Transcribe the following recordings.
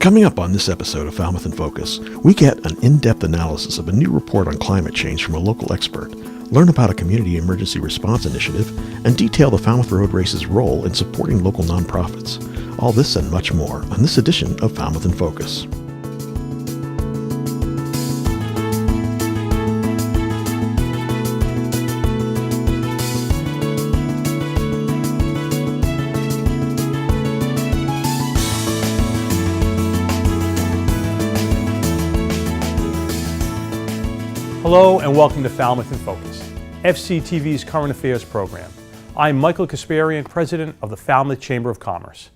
Coming up on this episode of Falmouth in Focus, we get an in-depth analysis of a new report on climate change from a local expert, learn about a community emergency response initiative, and detail the Falmouth Road Race's role in supporting local nonprofits. All this and much more on this edition of Falmouth in Focus. Hello and welcome to Falmouth in Focus, FCTV's current affairs program. I'm Michael Kasparian, president of the Falmouth Chamber of Commerce.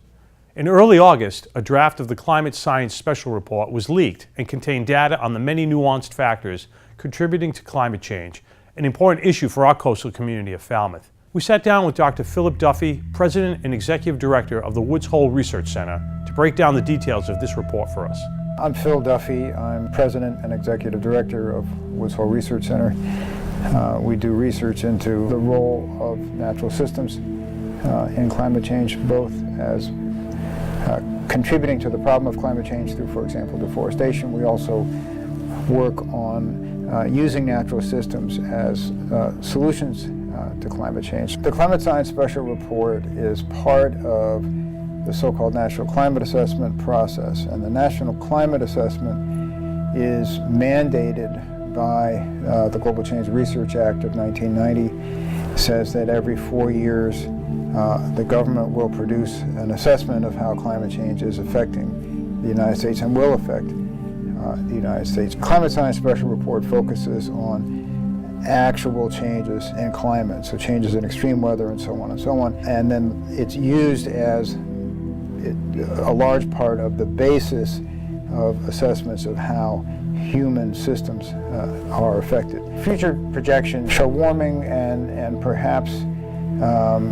In early August, a draft of the Climate Science Special Report was leaked and contained data on the many nuanced factors contributing to climate change, an important issue for our coastal community of Falmouth. We sat down with Dr. Philip Duffy, president and executive director of the Woods Hole Research Center, to break down the details of this report for us. I'm Phil Duffy. I'm president and executive director of Woods Hole Research Center. We do research into the role of natural systems in climate change, both as contributing to the problem of climate change through, for example, deforestation. We also work on using natural systems as solutions to climate change. The Climate Science Special Report is part of the so-called National Climate Assessment process, and the National Climate Assessment is mandated by the Global Change Research Act of 1990. It says that every 4 years the government will produce an assessment of how climate change is affecting the United States and will affect the United States. Climate Science Special Report focuses on actual changes in climate, so changes in extreme weather and so on and so on, and then it's used as a large part of the basis of assessments of how human systems are affected. Future projections show warming and perhaps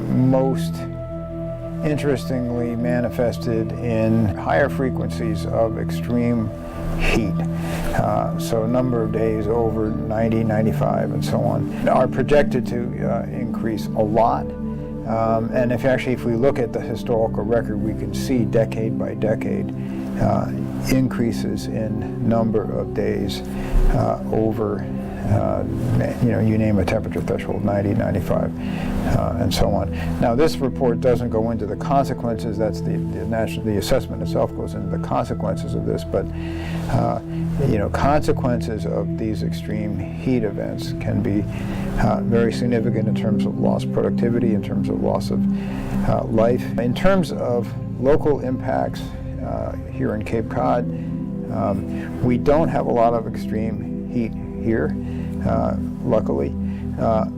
most interestingly manifested in higher frequencies of extreme heat. So a number of days over 90, 95 and so on are projected to increase a lot. And if we look at the historical record, we can see decade by decade increases in number of days over, you name a temperature threshold, 90, 95, and so on. Now, this report doesn't go into the consequences. That's the assessment itself goes into the consequences of this, but consequences of these extreme heat events can be very significant in terms of lost productivity, in terms of loss of life. In terms of local impacts here in Cape Cod, we don't have a lot of extreme heat here, luckily,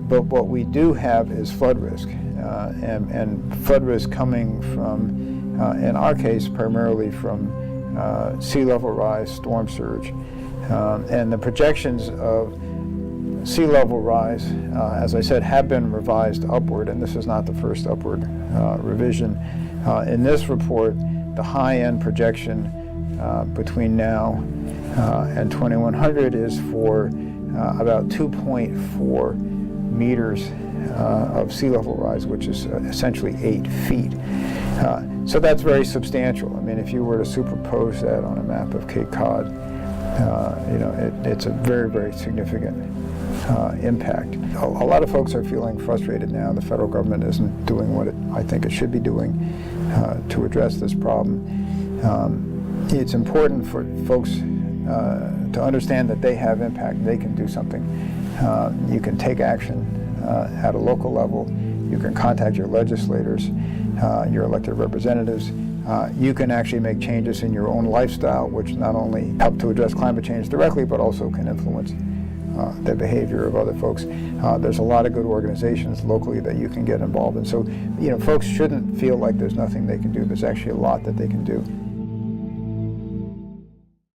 but what we do have is flood risk, and flood risk coming from, in our case, primarily from sea level rise, storm surge, and the projections of sea level rise, as I said, have been revised upward, and this is not the first upward revision. In this report, the high-end projection between now and 2100 is for about 2.4 meters of sea level rise, which is essentially 8 feet. So that's very substantial. I mean, if you were to superpose that on a map of Cape Cod, it's a very, very significant impact. A lot of folks are feeling frustrated now. The federal government isn't doing what I think it should be doing to address this problem. It's important for folks to understand that they have impact. They can do something. You can take action at a local level. You can contact your legislators, your elected representatives. You can actually make changes in your own lifestyle, which not only help to address climate change directly, but also can influence the behavior of other folks. There's a lot of good organizations locally that you can get involved in. So, folks shouldn't feel like there's nothing they can do. There's actually a lot that they can do.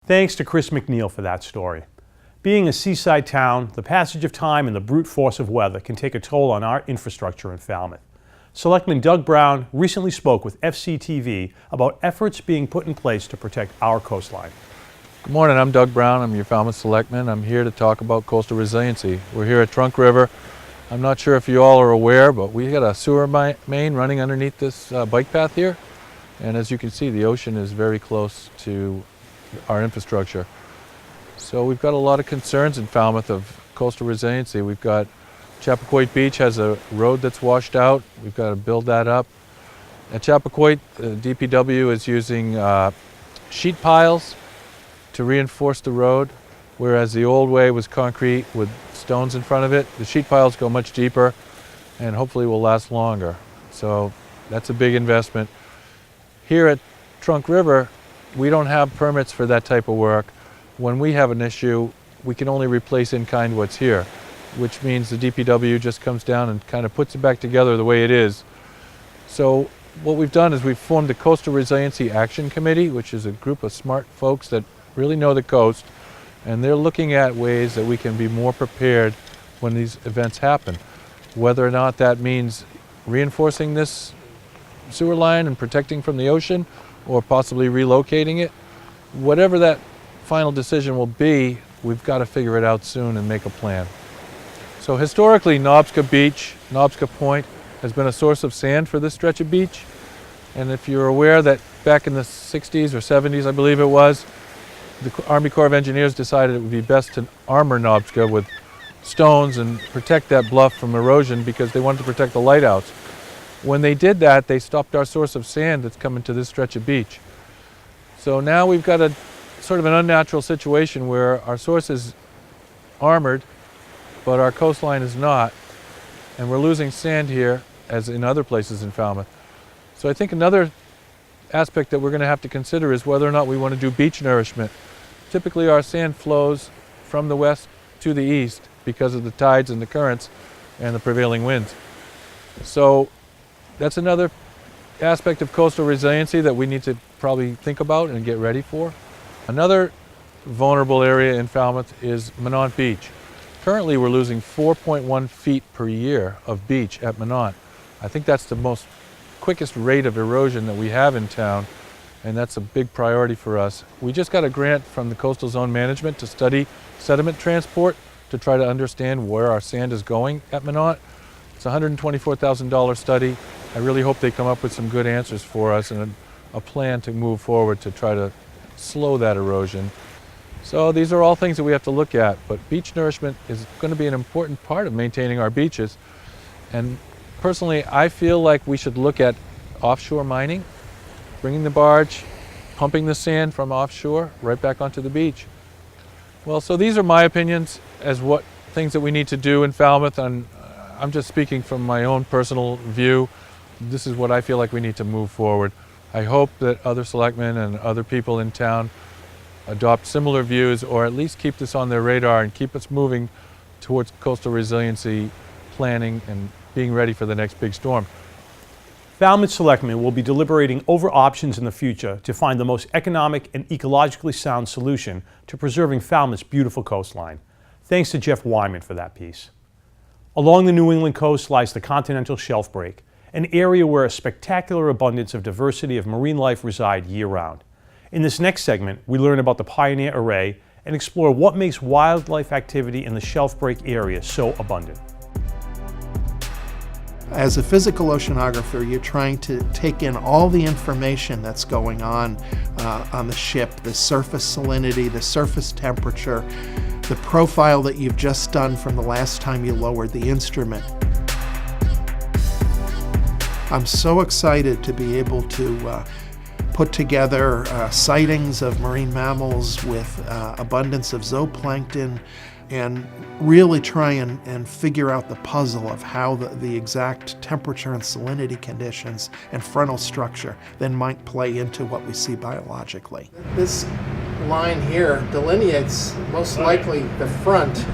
Thanks to Chris McNeil for that story. Being a seaside town, the passage of time and the brute force of weather can take a toll on our infrastructure in Falmouth. Selectman Doug Brown recently spoke with FCTV about efforts being put in place to protect our coastline. Good morning, I'm Doug Brown. I'm your Falmouth Selectman. I'm here to talk about coastal resiliency. We're here at Trunk River. I'm not sure if you all are aware, but we got a sewer main running underneath this bike path here. And as you can see, the ocean is very close to our infrastructure. So we've got a lot of concerns in Falmouth of coastal resiliency. We've got Chappaquiddick Beach has a road that's washed out. We've got to build that up. At Chappaquiddick, DPW is using sheet piles to reinforce the road, whereas the old way was concrete with stones in front of it. The sheet piles go much deeper and hopefully will last longer. So that's a big investment. Here at Trunk River, we don't have permits for that type of work. When we have an issue, we can only replace in kind what's here, which means the DPW just comes down and kind of puts it back together the way it is. So what we've done is we've formed the Coastal Resiliency Action Committee, which is a group of smart folks that really know the coast, and they're looking at ways that we can be more prepared when these events happen. Whether or not that means reinforcing this sewer line and protecting from the ocean, or possibly relocating it, whatever that final decision will be, we've got to figure it out soon and make a plan. So historically, Knobska Beach, Knobska Point, has been a source of sand for this stretch of beach. And if you're aware that back in the 60s or 70s, I believe it was, the Army Corps of Engineers decided it would be best to armor Knobska with stones and protect that bluff from erosion because they wanted to protect the lighthouse. When they did that, they stopped our source of sand that's coming to this stretch of beach. So now we've got a sort of an unnatural situation where our source is armored, but our coastline is not, and we're losing sand here as in other places in Falmouth. So I think another aspect that we're going to have to consider is whether or not we want to do beach nourishment. Typically our sand flows from the west to the east because of the tides and the currents and the prevailing winds. So that's another aspect of coastal resiliency that we need to probably think about and get ready for. Another vulnerable area in Falmouth is Minot Beach. Currently we're losing 4.1 feet per year of beach at Minot. I think that's the quickest rate of erosion that we have in town, and that's a big priority for us. We just got a grant from the Coastal Zone Management to study sediment transport to try to understand where our sand is going at Minot. It's a $124,000 study. I really hope they come up with some good answers for us and a plan to move forward to try to slow that erosion. So these are all things that we have to look at, but beach nourishment is going to be an important part of maintaining our beaches. And personally, I feel like we should look at offshore mining, bringing the barge, pumping the sand from offshore right back onto the beach. Well, so these are my opinions as what things that we need to do in Falmouth, and I'm just speaking from my own personal view. This is what I feel like we need to move forward. I hope that other selectmen and other people in town adopt similar views, or at least keep this on their radar and keep us moving towards coastal resiliency planning and being ready for the next big storm. Falmouth selectmen will be deliberating over options in the future to find the most economic and ecologically sound solution to preserving Falmouth's beautiful coastline. Thanks to Jeff Wyman for that piece. Along the New England coast lies the Continental Shelf break, an area where a spectacular abundance of diversity of marine life reside year-round. In this next segment, we learn about the Pioneer Array and explore what makes wildlife activity in the shelf break area so abundant. As a physical oceanographer, you're trying to take in all the information that's going on the ship, the surface salinity, the surface temperature, the profile that you've just done from the last time you lowered the instrument. I'm so excited to be able to put together sightings of marine mammals with abundance of zooplankton and really try and figure out the puzzle of how the exact temperature and salinity conditions and frontal structure then might play into what we see biologically. This line here delineates most likely the front,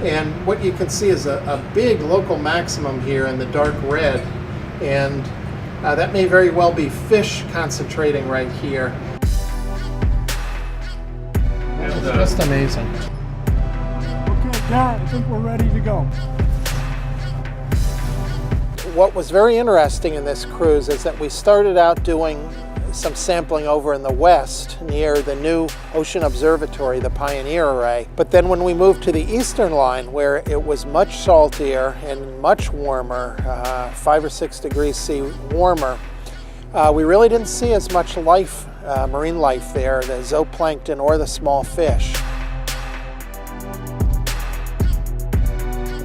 and what you can see is a big local maximum here in the dark red, and that may very well be fish concentrating right here. It's just amazing. Okay, Garrett, I think we're ready to go. What was very interesting in this cruise is that we started out doing some sampling over in the west near the new ocean observatory, the Pioneer Array. But then when we moved to the eastern line, where it was much saltier and much warmer, 5 or 6 degrees C warmer, We really didn't see as much life, marine life there, the zooplankton or the small fish.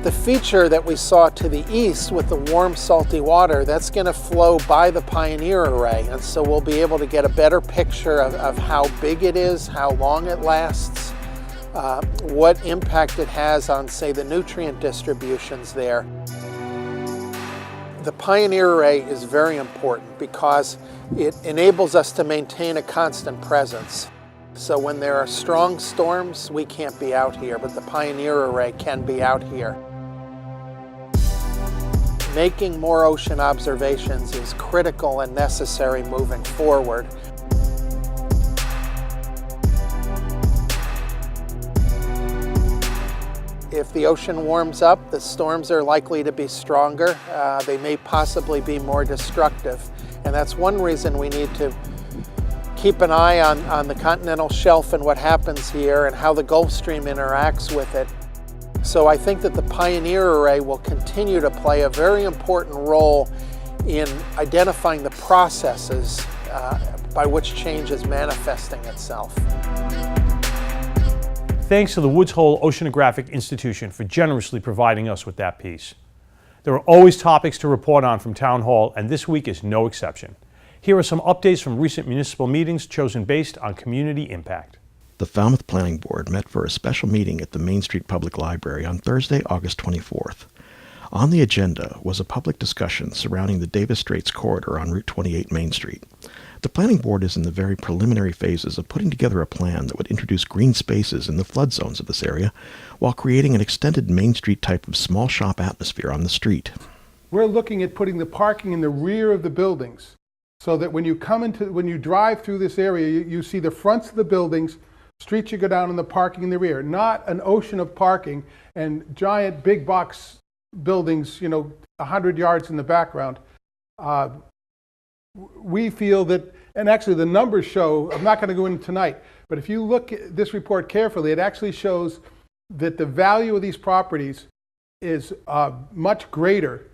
The feature that we saw to the east with the warm salty water, that's going to flow by the Pioneer Array, and so we'll be able to get a better picture of how big it is, how long it lasts, what impact it has on, say, the nutrient distributions there. The Pioneer Array is very important because it enables us to maintain a constant presence. So when there are strong storms, we can't be out here, but the Pioneer Array can be out here. Making more ocean observations is critical and necessary moving forward. If the ocean warms up, the storms are likely to be stronger. They may possibly be more destructive. And that's one reason we need to keep an eye on the continental shelf and what happens here and how the Gulf Stream interacts with it. So I think that the Pioneer Array will continue to play a very important role in identifying the processes by which change is manifesting itself. Thanks to the Woods Hole Oceanographic Institution for generously providing us with that piece. There are always topics to report on from Town Hall, and this week is no exception. Here are some updates from recent municipal meetings chosen based on community impact. The Falmouth Planning Board met for a special meeting at the Main Street Public Library on Thursday, August 24th. On the agenda was a public discussion surrounding the Davis Straits corridor on Route 28 Main Street. The Planning Board is in the very preliminary phases of putting together a plan that would introduce green spaces in the flood zones of this area while creating an extended Main Street type of small shop atmosphere on the street. We're looking at putting the parking in the rear of the buildings so that when you drive through this area, you see the fronts of the buildings, streets you go down, and the parking in the rear. Not an ocean of parking and giant big box buildings, 100 yards in the background. We feel that, and actually the numbers show, I'm not going to go into tonight, but if you look at this report carefully, it actually shows that the value of these properties is much greater.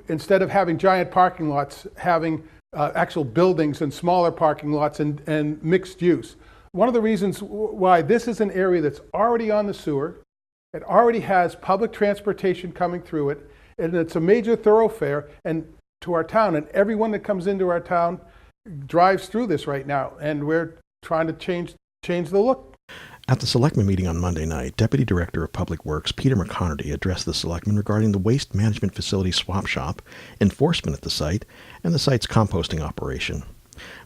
Instead of having giant parking lots, having actual buildings and smaller parking lots and mixed use. One of the reasons why this is an area that's already on the sewer, it already has public transportation coming through it, and it's a major thoroughfare to our town, and everyone that comes into our town drives through this right now, and we're trying to change the look. At the Selectmen meeting on Monday night, Deputy Director of Public Works Peter McConerty addressed the Selectmen regarding the waste management facility swap shop, enforcement at the site, and the site's composting operation.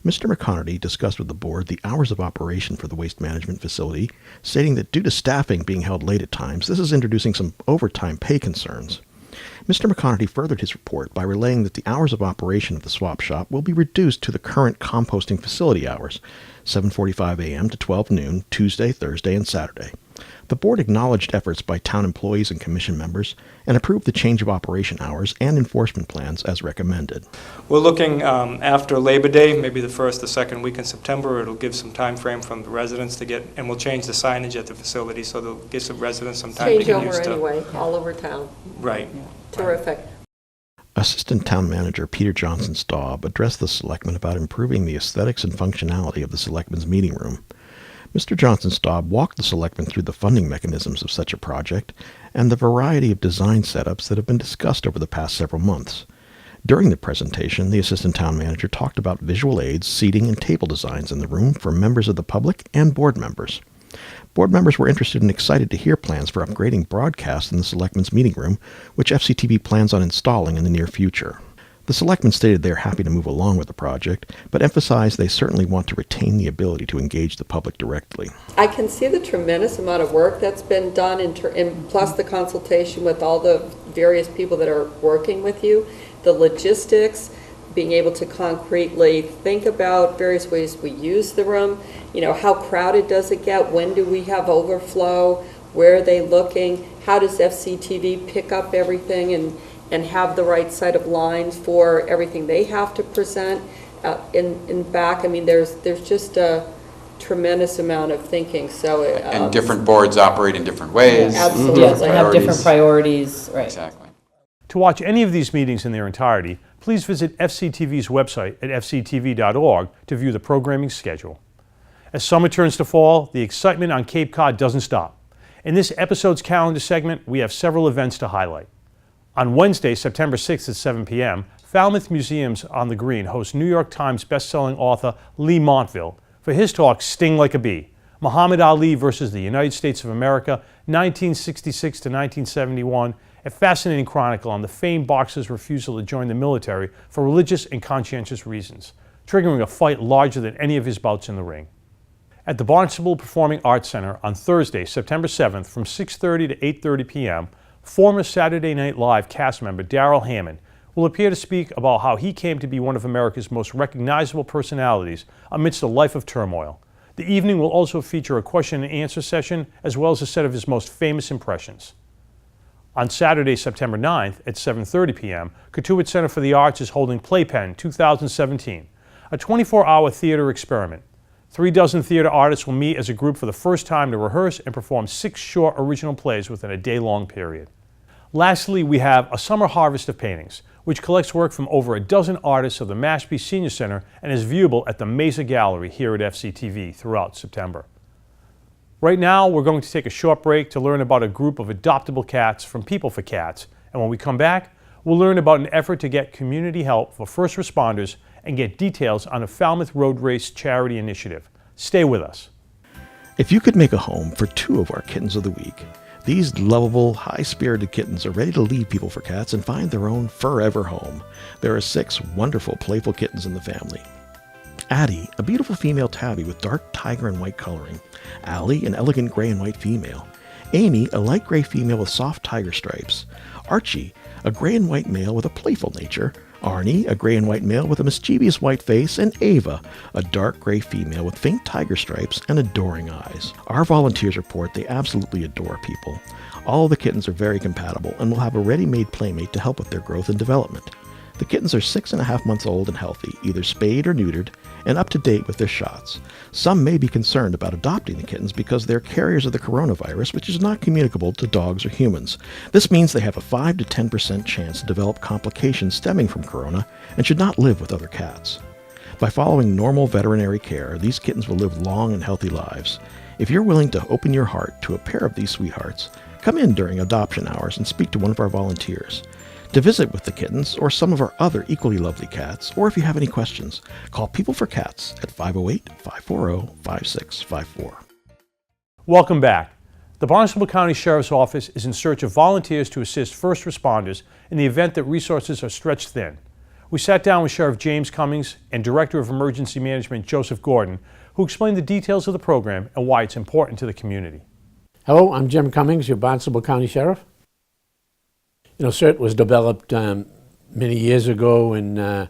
Mr. McConerty discussed with the board the hours of operation for the waste management facility, stating that due to staffing being held late at times, this is introducing some overtime pay concerns. Mr. McConerty furthered his report by relaying that the hours of operation of the swap shop will be reduced to the current composting facility hours, 7:45 a.m. to 12 noon, Tuesday, Thursday, and Saturday. The board acknowledged efforts by town employees and commission members and approved the change of operation hours and enforcement plans as recommended. We're looking after Labor Day, maybe the first or second week in September. It'll give some time frame from the residents to get, and we'll change the signage at the facility so they'll give some residents some time to get used to. Change over anyway, all over town. Right. Terrific. Assistant Town Manager Peter Johnson Staub addressed the Selectmen about improving the aesthetics and functionality of the Selectmen's meeting room. Mr. Johnson Staub walked the Selectmen through the funding mechanisms of such a project and the variety of design setups that have been discussed over the past several months. During the presentation, the Assistant Town Manager talked about visual aids, seating, and table designs in the room for members of the public and board members. Board members were interested and excited to hear plans for upgrading broadcast in the Selectmen's meeting room, which FCTV plans on installing in the near future. The Selectmen stated they are happy to move along with the project, but emphasized they certainly want to retain the ability to engage the public directly. I can see the tremendous amount of work that's been done, and plus the consultation with all the various people that are working with you, the logistics, being able to concretely think about various ways we use the room, how crowded does it get, when do we have overflow, where are they looking, how does FCTV pick up everything and have the right set of lines for everything they have to present in back. I mean, there's just a tremendous amount of thinking. So and different boards operate in different ways. Absolutely. Yes, they have different priorities. Right. Exactly. To watch any of these meetings in their entirety, please visit FCTV's website at fctv.org to view the programming schedule. As summer turns to fall, the excitement on Cape Cod doesn't stop. In this episode's calendar segment, we have several events to highlight. On Wednesday, September 6th at 7 p.m., Falmouth Museums on the Green hosts New York Times bestselling author Lee Montville for his talk Sting Like a Bee, Muhammad Ali versus the United States of America, 1966 to 1971, a fascinating chronicle on the famed boxer's refusal to join the military for religious and conscientious reasons, triggering a fight larger than any of his bouts in the ring. At the Barnstable Performing Arts Center on Thursday, September 7th from 6:30 to 8:30 p.m., former Saturday Night Live cast member Darrell Hammond will appear to speak about how he came to be one of America's most recognizable personalities amidst a life of turmoil. The evening will also feature a question and answer session as well as a set of his most famous impressions. On Saturday, September 9th at 7:30 p.m., Cotuit Center for the Arts is holding Playpen 2017, a 24-hour theater experiment. 36 theater artists will meet as a group for the first time to rehearse and perform 6 short original plays within a day-long period. Lastly, we have a summer harvest of paintings, which collects work from over a dozen artists of the Mashpee Senior Center and is viewable at the Mesa Gallery here at FCTV throughout September. Right now, we're going to take a short break to learn about a group of adoptable cats from People for Cats, and when we come back, we'll learn about an effort to get community help for first responders and get details on a Falmouth Road Race charity initiative. Stay with us. If you could make a home for 2 of our kittens of the week, these lovable, high-spirited kittens are ready to leave People for Cats and find their own forever home. There are 6 wonderful, playful kittens in the family. Addie, a beautiful female tabby with dark tiger and white coloring. Allie, an elegant gray and white female. Amy, a light gray female with soft tiger stripes. Archie, a gray and white male with a playful nature. Arnie, a gray and white male with a mischievous white face. And Ava, a dark gray female with faint tiger stripes and adoring eyes. Our volunteers report they absolutely adore people. All the kittens are very compatible and will have a ready-made playmate to help with their growth and development. The kittens are 6.5 months old and healthy, either spayed or neutered, and up to date with their shots. Some may be concerned about adopting the kittens because they're carriers of the coronavirus, which is not communicable to dogs or humans. This means they have a 5 to 10% chance to develop complications stemming from corona and should not live with other cats. By following normal veterinary care, these kittens will live long and healthy lives. If you're willing to open your heart to a pair of these sweethearts, come in during adoption hours and speak to one of our volunteers. To visit with the kittens or some of our other equally lovely cats, or if you have any questions, call People for Cats at 508-540-5654. Welcome back. The Barnstable County Sheriff's Office is in search of volunteers to assist first responders in the event that resources are stretched thin. We sat down with Sheriff James Cummings and Director of Emergency Management Joseph Gordon, who explained the details of the program and why it's important to the community. Hello, I'm Jim Cummings, your Barnstable County Sheriff. CERT was developed many years ago in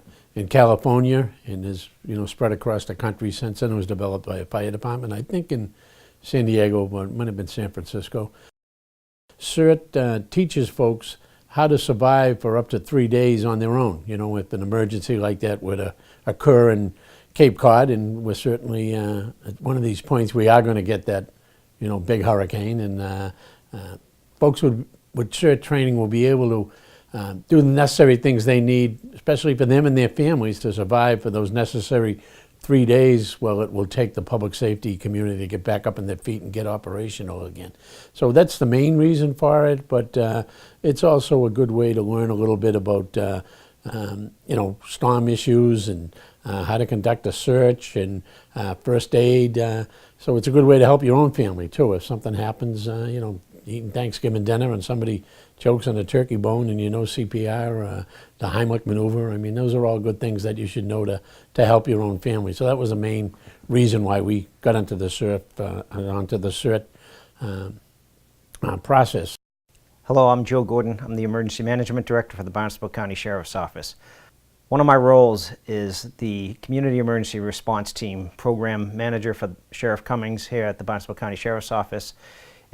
California and has spread across the country since then. It was developed by a fire department, I think in San Diego, but it might have been San Francisco. CERT teaches folks how to survive for up to 3 days on their own. If an emergency like that were to occur in Cape Cod, and we're certainly at one of these points we are going to get that big hurricane, and folks with CERT training will be able to do the necessary things they need, especially for them and their families, to survive for those necessary 3 days while it will take the public safety community to get back up on their feet and get operational again. So that's the main reason for it, but it's also a good way to learn a little bit about storm issues and how to conduct a search and first aid. So it's a good way to help your own family too. If something happens, eating Thanksgiving dinner and somebody chokes on a turkey bone and CPR, the Heimlich maneuver. Those are all good things that you should know to help your own family. So that was the main reason why we got into the CERT, process. Hello, I'm Joe Gordon. I'm the Emergency Management Director for the Barnstable County Sheriff's Office. One of my roles is the Community Emergency Response Team Program Manager for Sheriff Cummings here at the Barnstable County Sheriff's Office.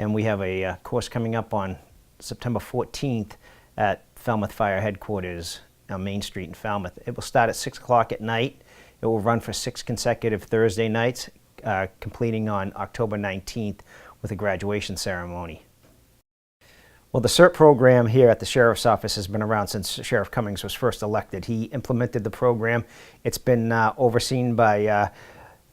And we have a course coming up on September 14th at Falmouth Fire Headquarters on Main Street in Falmouth. It will start at 6 o'clock at night. It will run for 6 consecutive Thursday nights, completing on October 19th with a graduation ceremony. Well, the CERT program here at the Sheriff's Office has been around since Sheriff Cummings was first elected. He implemented the program. It's been overseen by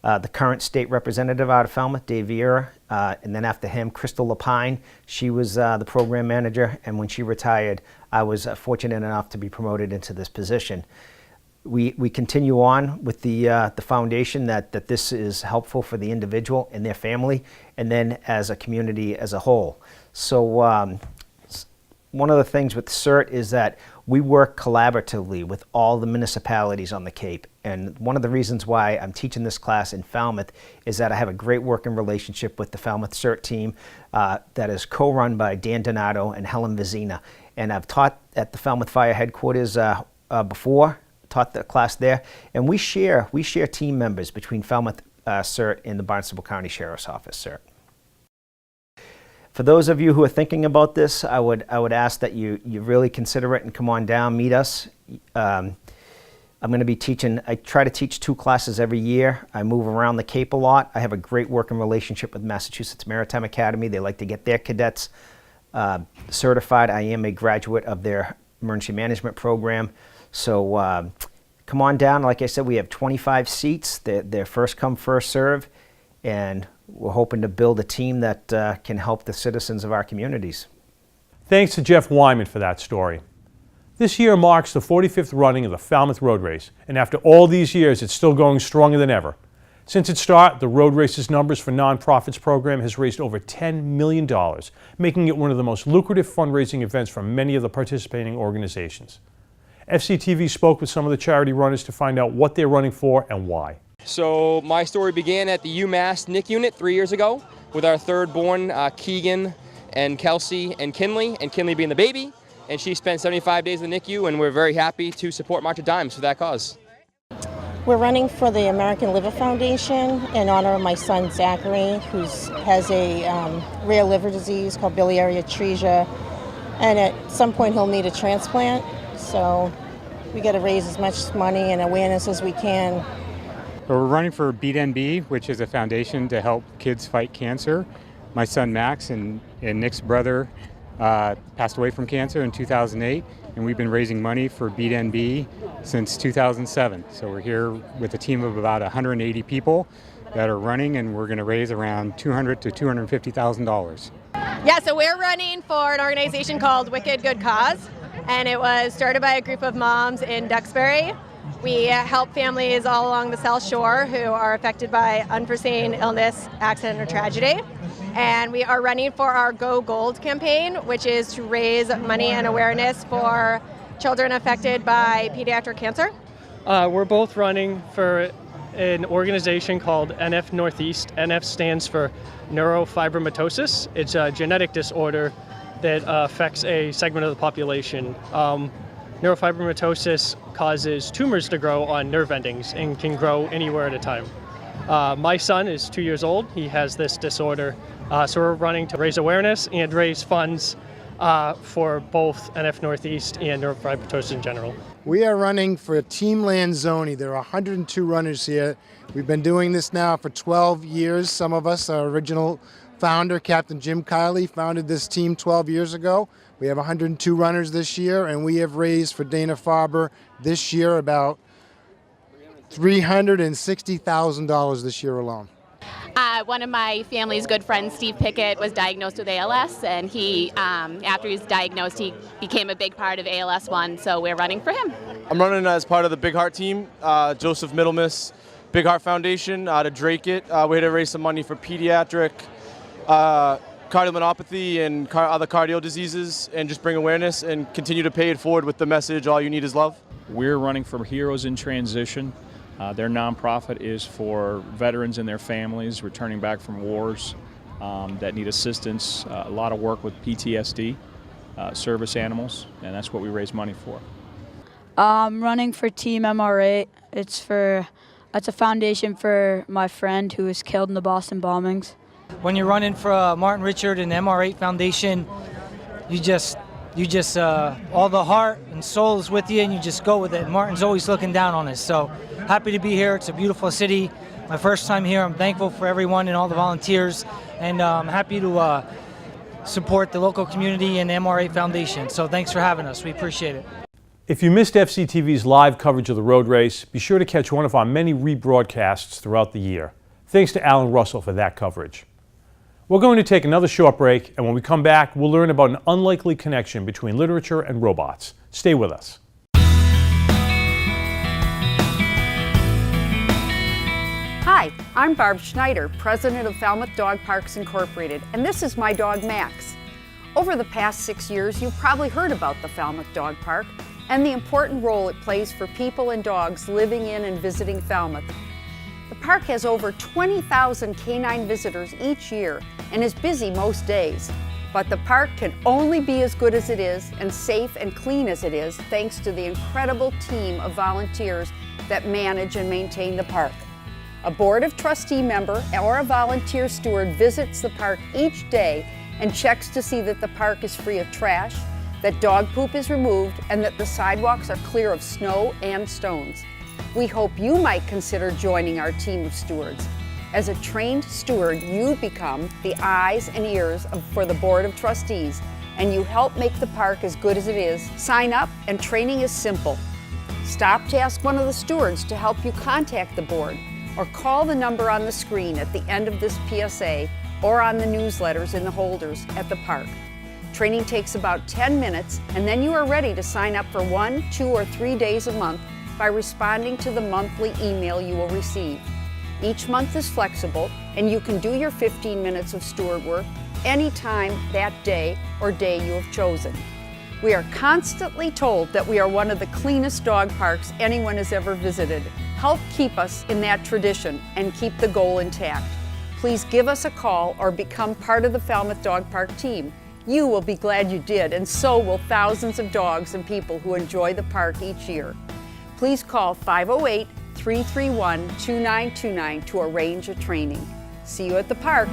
the current state representative out of Falmouth, Dave Vieira, and then after him, Crystal Lapine. She was the program manager, and when she retired, I was fortunate enough to be promoted into this position. We continue on with the foundation that this is helpful for the individual and their family, and then as a community as a whole. So one of the things with CERT is that we work collaboratively with all the municipalities on the Cape. And one of the reasons why I'm teaching this class in Falmouth is that I have a great working relationship with the Falmouth CERT team that is co-run by Dan Donato and Helen Vizina. And I've taught at the Falmouth Fire Headquarters before, taught the class there. And we share team members between Falmouth CERT and the Barnstable County Sheriff's Office CERT. For those of you who are thinking about this, I would ask that you really consider it and come on down, meet us. I'm going to be teaching, I try to teach 2 classes every year. I move around the Cape a lot. I have a great working relationship with Massachusetts Maritime Academy. They like to get their cadets certified. I am a graduate of their emergency management program. So come on down. Like I said, we have 25 seats. They're first come, first serve. And we're hoping to build a team that can help the citizens of our communities. Thanks to Jeff Wyman for that story. This year marks the 45th running of the Falmouth Road Race, and after all these years, it's still going stronger than ever. Since its start, the Road Race's numbers for nonprofits program has raised over $10 million, making it one of the most lucrative fundraising events for many of the participating organizations. FCTV spoke with some of the charity runners to find out what they're running for and why. So my story began at the UMass NIC unit 3 years ago with our third born, Keegan and Kelsey and Kinley being the baby. And she spent 75 days in the NICU, and we're very happy to support March of Dimes for that cause. We're running for the American Liver Foundation in honor of my son Zachary, who has a rare liver disease called biliary atresia, and at some point he'll need a transplant. So we got to raise as much money and awareness as we can. We're running for Beat NB, which is a foundation to help kids fight cancer. My son Max and Nick's brother passed away from cancer in 2008, and we've been raising money for Beat NB since 2007. So we're here with a team of about 180 people that are running, and we're going to raise around $200,000 to $250,000. Yeah, so we're running for an organization called Wicked Good Cause, and it was started by a group of moms in Duxbury. We help families all along the South Shore who are affected by unforeseen illness, accident, or tragedy. And we are running for our Go Gold campaign, which is to raise money and awareness for children affected by pediatric cancer. We're both running for an organization called NF Northeast. NF stands for neurofibromatosis. It's a genetic disorder that affects a segment of the population. Neurofibromatosis causes tumors to grow on nerve endings and can grow anywhere at a time. My son is 2 years old. He has this disorder. So we're running to raise awareness and raise funds for both NF Northeast and neurofibromatosis in general. We are running for Team Lanzoni. There are 102 runners here. We've been doing this now for 12 years. Some of us, our original founder, Captain Jim Kiley, founded this team 12 years ago. We have 102 runners this year, and we have raised for Dana-Farber this year about $360,000 this year alone. One of my family's good friends, Steve Pickett, was diagnosed with ALS, and he, after he was diagnosed, he became a big part of ALS One, so we're running for him. I'm running as part of the Big Heart team, Joseph Middlemiss, Big Heart Foundation out of Drake-It. We're here to raise some money for pediatric cardiomyopathy and other cardio diseases, and just bring awareness and continue to pay it forward with the message, all you need is love. We're running for Heroes in Transition. Their nonprofit is for veterans and their families returning back from wars that need assistance, a lot of work with PTSD, service animals, and that's what we raise money for. I'm running for Team MR8. It's a foundation for my friend who was killed in the Boston bombings. When you're running for Martin Richard and MR8 Foundation, you just all the heart and soul is with you, and you just go with it. And Martin's always looking down on us. So happy to be here. It's a beautiful city. My first time here. I'm thankful for everyone and all the volunteers, and I'm happy to support the local community and MR8 Foundation. So thanks for having us. We appreciate it. If you missed FCTV's live coverage of the road race, be sure to catch one of our many rebroadcasts throughout the year. Thanks to Alan Russell for that coverage. We're going to take another short break, and when we come back, we'll learn about an unlikely connection between literature and robots. Stay with us. Hi, I'm Barb Schneider, president of Falmouth Dog Parks Incorporated, and this is my dog Max. Over the past 6 years, you've probably heard about the Falmouth Dog Park and the important role it plays for people and dogs living in and visiting Falmouth. The park has over 20,000 canine visitors each year and is busy most days. But the park can only be as good as it is and safe and clean as it is thanks to the incredible team of volunteers that manage and maintain the park. A Board of Trustee member or a volunteer steward visits the park each day and checks to see that the park is free of trash, that dog poop is removed, and that the sidewalks are clear of snow and stones. We hope you might consider joining our team of stewards. As a trained steward, you become the eyes and ears for the Board of Trustees, and you help make the park as good as it is. Sign up, and training is simple. Stop to ask one of the stewards to help you contact the board, or call the number on the screen at the end of this PSA or on the newsletters in the holders at the park. Training takes about 10 minutes, and then you are ready to sign up for 1, 2, or 3 days a month by responding to the monthly email you will receive. Each month is flexible, and you can do your 15 minutes of steward work anytime that day or day you have chosen. We are constantly told that we are one of the cleanest dog parks anyone has ever visited. Help keep us in that tradition and keep the goal intact. Please give us a call or become part of the Falmouth Dog Park team. You will be glad you did, and so will thousands of dogs and people who enjoy the park each year. Please call 508-331-2929 to arrange a training. See you at the park.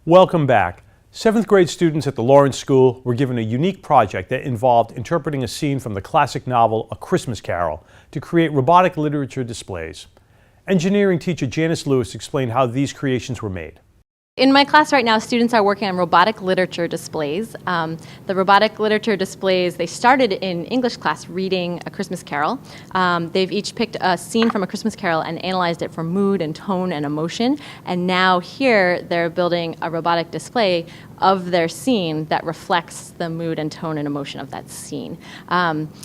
Welcome back. 7th grade students at the Lawrence School were given a unique project that involved interpreting a scene from the classic novel A Christmas Carol to create robotic literature displays. Engineering teacher Janice Lewis explained how these creations were made. In my class right now, students are working on robotic literature displays. The robotic literature displays, they started in English class reading A Christmas Carol. They've each picked a scene from A Christmas Carol and analyzed it for mood and tone and emotion. And now here they're building a robotic display of their scene that reflects the mood and tone and emotion of that scene.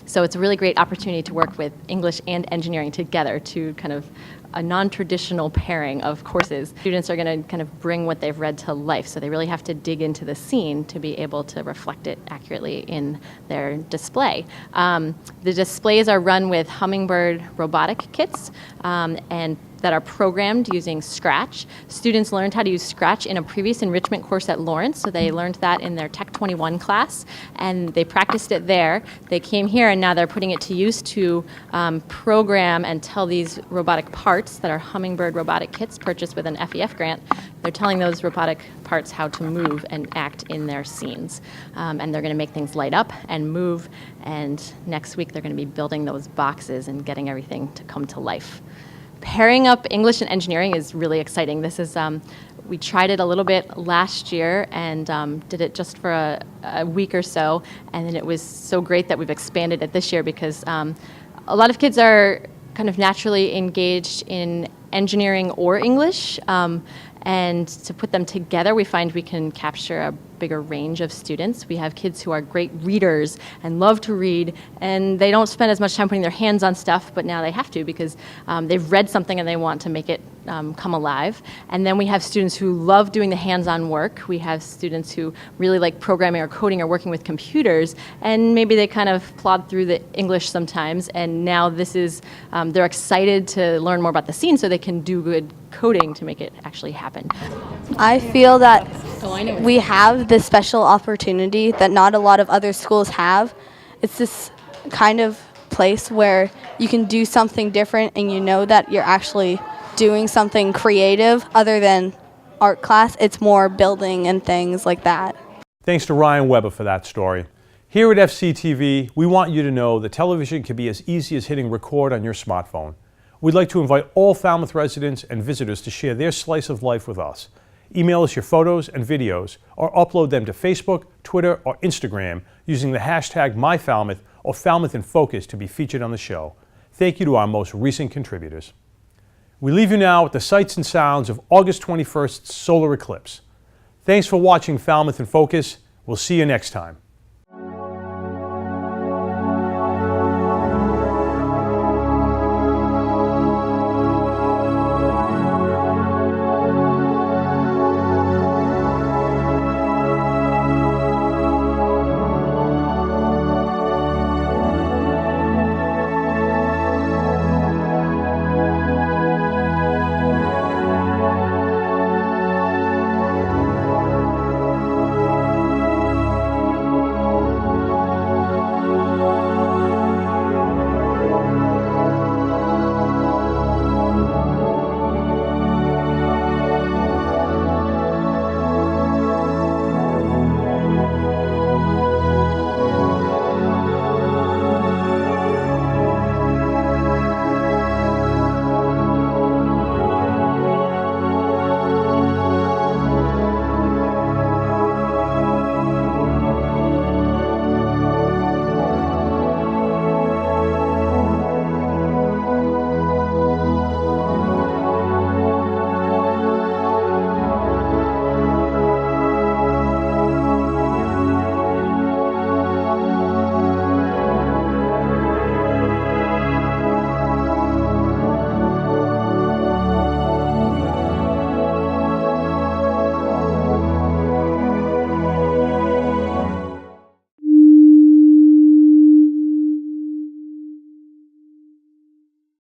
So it's a really great opportunity to work with English and engineering together to kind of a non-traditional pairing of courses. Students are going to kind of bring what they've read to life, so they really have to dig into the scene to be able to reflect it accurately in their display. The displays are run with Hummingbird robotic kits and that are programmed using Scratch. Students learned how to use Scratch in a previous enrichment course at Lawrence, so they learned that in their Tech 21 class, and they practiced it there. They came here, and now they're putting it to use to program and tell these robotic parts that are Hummingbird robotic kits purchased with an FEF grant. They're telling those robotic parts how to move and act in their scenes. And they're going to make things light up and move, and next week they're going to be building those boxes and getting everything to come to life. Pairing up English and engineering is really exciting. This is, we tried it a little bit last year and did it just for a week or so, and then it was so great that we've expanded it this year because a lot of kids are kind of naturally engaged in engineering or English, and to put them together, we find we can capture a bigger range of students. We have kids who are great readers and love to read, and they don't spend as much time putting their hands on stuff, but now they have to because they've read something and they want to make it come alive. And then we have students who love doing the hands-on work. We have students who really like programming or coding or working with computers, and maybe they kind of plod through the English sometimes, and now this is, they're excited to learn more about the scene so they can do good coding to make it actually happen. I feel that we have this special opportunity that not a lot of other schools have. It's this kind of place where you can do something different and you know that you're actually doing something creative other than art class. It's more building and things like that. Thanks to Ryan Weber for that story. Here at FCTV, we want you to know that television can be as easy as hitting record on your smartphone. We'd like to invite all Falmouth residents and visitors to share their slice of life with us. Email us your photos and videos or upload them to Facebook, Twitter, or Instagram using the hashtag MyFalmouth or Falmouth in Focus to be featured on the show. Thank you to our most recent contributors. We leave you now with the sights and sounds of August 21st's solar eclipse. Thanks for watching Falmouth in Focus. We'll see you next time.